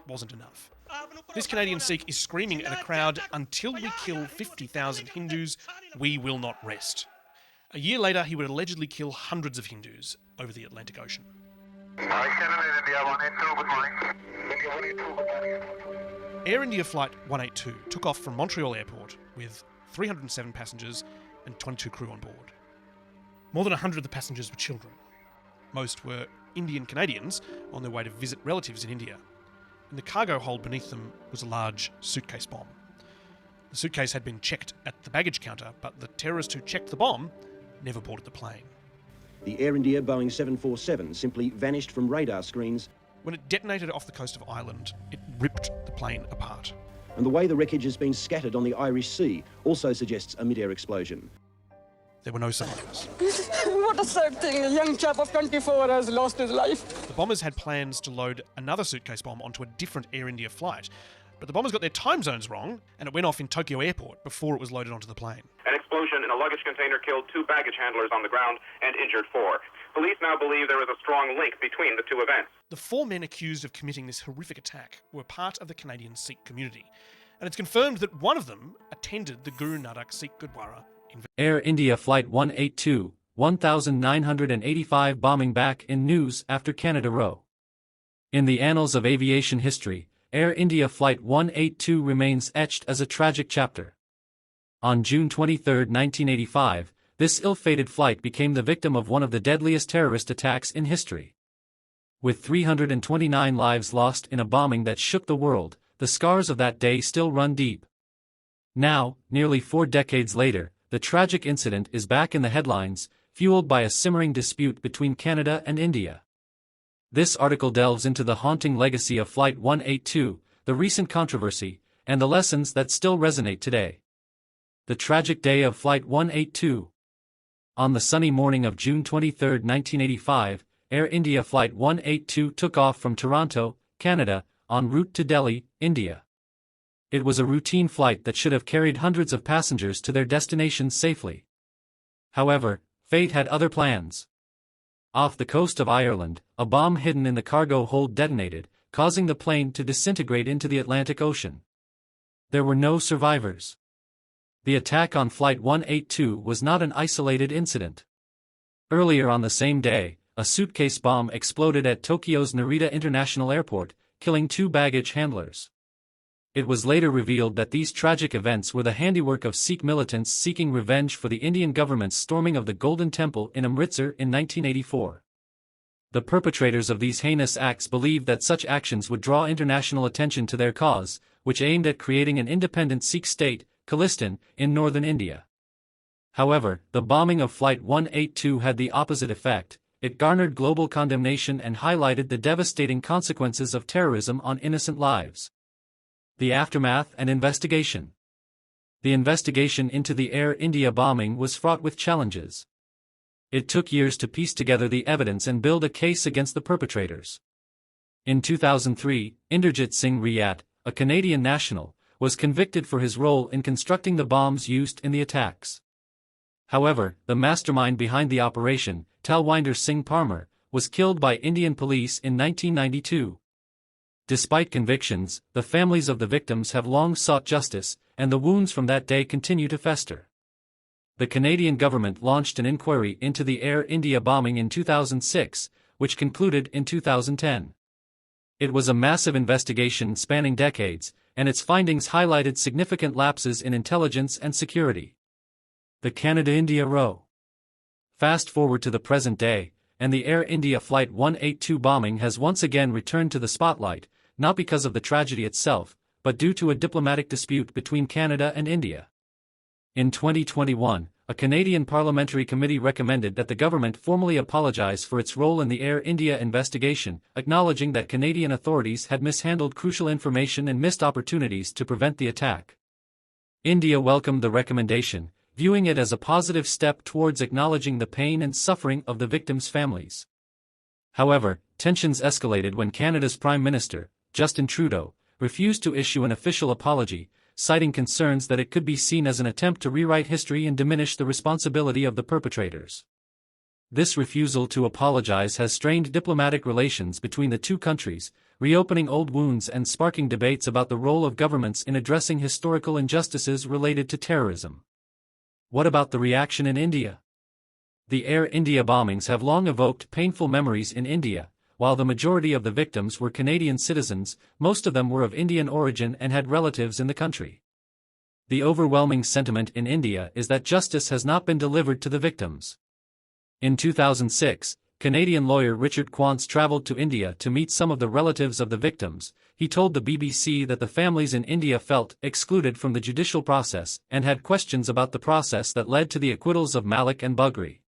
wasn't enough. This Canadian Sikh is screaming at a crowd, "Until we kill 50,000 Hindus, we will not rest." A year later, he would allegedly kill hundreds of Hindus over the Atlantic Ocean. Air India Flight 182 took off from Montreal Airport with 307 passengers and 22 crew on board. More than 100 of the passengers were children. Most were Indian Canadians on their way to visit relatives in India. In the cargo hold beneath them was a large suitcase bomb. The suitcase had been checked at the baggage counter, but the terrorist who checked the bomb never boarded the plane. The Air India Boeing 747 simply vanished from radar screens. When it detonated off the coast of Ireland, it ripped the plane apart. And the way the wreckage has been scattered on the Irish Sea also suggests a mid-air explosion. There were no survivors. What a sad thing. A young chap of 24 has lost his life. The bombers had plans to load another suitcase bomb onto a different Air India flight, but the bombers got their time zones wrong, and it went off in Tokyo Airport before it was loaded onto the plane. An explosion in a luggage container killed 2 baggage handlers on the ground and injured 4. Police now believe there is a strong link between the 2 events. The 4 men accused of committing this horrific attack were part of the Canadian Sikh community, and it's confirmed that one of them attended the Guru Nanak Sikh Gurdwara. Air India Flight 182, 1985 bombing back in news after Canada Row. In the annals of aviation history, Air India Flight 182 remains etched as a tragic chapter. On June 23, 1985, this ill-fated flight became the victim of one of the deadliest terrorist attacks in history. With 329 lives lost in a bombing that shook the world, the scars of that day still run deep. Now, nearly 4 decades later, the tragic incident is back in the headlines, fueled by a simmering dispute between Canada and India. This article delves into the haunting legacy of Flight 182, the recent controversy, and the lessons that still resonate today. The tragic day of Flight 182. On the sunny morning of June 23, 1985, Air India Flight 182 took off from Toronto, Canada, en route to Delhi, India. It was a routine flight that should have carried hundreds of passengers to their destinations safely. However, fate had other plans. Off the coast of Ireland, a bomb hidden in the cargo hold detonated, causing the plane to disintegrate into the Atlantic Ocean. There were no survivors. The attack on Flight 182 was not an isolated incident. Earlier on the same day, a suitcase bomb exploded at Tokyo's Narita International Airport, killing 2 baggage handlers. It was later revealed that these tragic events were the handiwork of Sikh militants seeking revenge for the Indian government's storming of the Golden Temple in Amritsar in 1984. The perpetrators of these heinous acts believed that such actions would draw international attention to their cause, which aimed at creating an independent Sikh state, Khalistan, in northern India. However, the bombing of Flight 182 had the opposite effect. It garnered global condemnation and highlighted the devastating consequences of terrorism on innocent lives. The aftermath and investigation. The investigation into the Air India bombing was fraught with challenges. It took years to piece together the evidence and build a case against the perpetrators. In 2003, Inderjit Singh Riyat, a Canadian national, was convicted for his role in constructing the bombs used in the attacks. However, the mastermind behind the operation, Talwinder Singh Parmar, was killed by Indian police in 1992. Despite convictions, the families of the victims have long sought justice, and the wounds from that day continue to fester. The Canadian government launched an inquiry into the Air India bombing in 2006, which concluded in 2010. It was a massive investigation spanning decades, and its findings highlighted significant lapses in intelligence and security. The Canada-India Row. Fast forward to the present day, and the Air India Flight 182 bombing has once again returned to the spotlight, not because of the tragedy itself, but due to a diplomatic dispute between Canada and India. In 2021, a Canadian parliamentary committee recommended that the government formally apologize for its role in the Air India investigation, acknowledging that Canadian authorities had mishandled crucial information and missed opportunities to prevent the attack. India welcomed the recommendation, viewing it as a positive step towards acknowledging the pain and suffering of the victims' families. However, tensions escalated when Canada's Prime Minister, Justin Trudeau, refused to issue an official apology, citing concerns that it could be seen as an attempt to rewrite history and diminish the responsibility of the perpetrators. This refusal to apologize has strained diplomatic relations between the two countries, reopening old wounds and sparking debates about the role of governments in addressing historical injustices related to terrorism. What about the reaction in India? The Air India bombings have long evoked painful memories in India. While the majority of the victims were Canadian citizens, most of them were of Indian origin and had relatives in the country. The overwhelming sentiment in India is that justice has not been delivered to the victims. In 2006, Canadian lawyer Richard Quance travelled to India to meet some of the relatives of the victims. He told the BBC that the families in India felt excluded from the judicial process and had questions about the process that led to the acquittals of Malik and Bughri.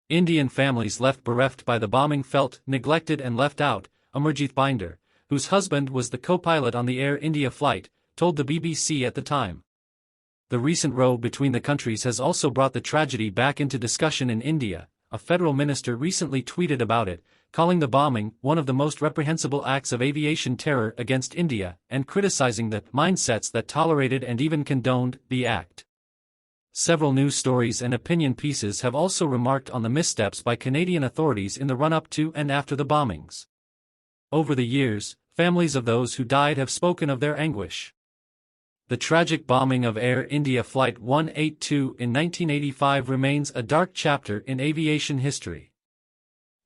Indian families left bereft by the bombing felt neglected and left out, Amarjit Binder, whose husband was the co-pilot on the Air India flight, told the BBC at the time. The recent row between the countries has also brought the tragedy back into discussion in India. A federal minister recently tweeted about it, calling the bombing one of the most reprehensible acts of aviation terror against India and criticizing the mindsets that tolerated and even condoned the act. Several news stories and opinion pieces have also remarked on the missteps by Canadian authorities in the run-up to and after the bombings. Over the years, families of those who died have spoken of their anguish. The tragic bombing of Air India Flight 182 in 1985 remains a dark chapter in aviation history.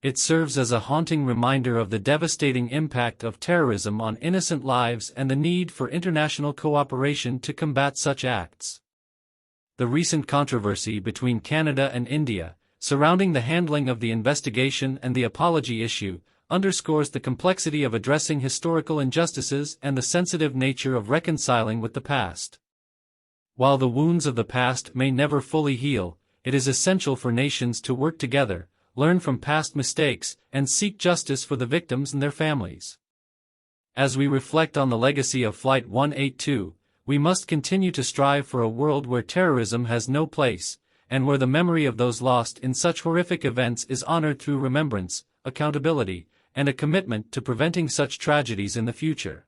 It serves as a haunting reminder of the devastating impact of terrorism on innocent lives and the need for international cooperation to combat such acts. The recent controversy between Canada and India, surrounding the handling of the investigation and the apology issue, underscores the complexity of addressing historical injustices and the sensitive nature of reconciling with the past. While the wounds of the past may never fully heal, it is essential for nations to work together, learn from past mistakes, and seek justice for the victims and their families. As we reflect on the legacy of Flight 182, we must continue to strive for a world where terrorism has no place, and where the memory of those lost in such horrific events is honored through remembrance, accountability, and a commitment to preventing such tragedies in the future.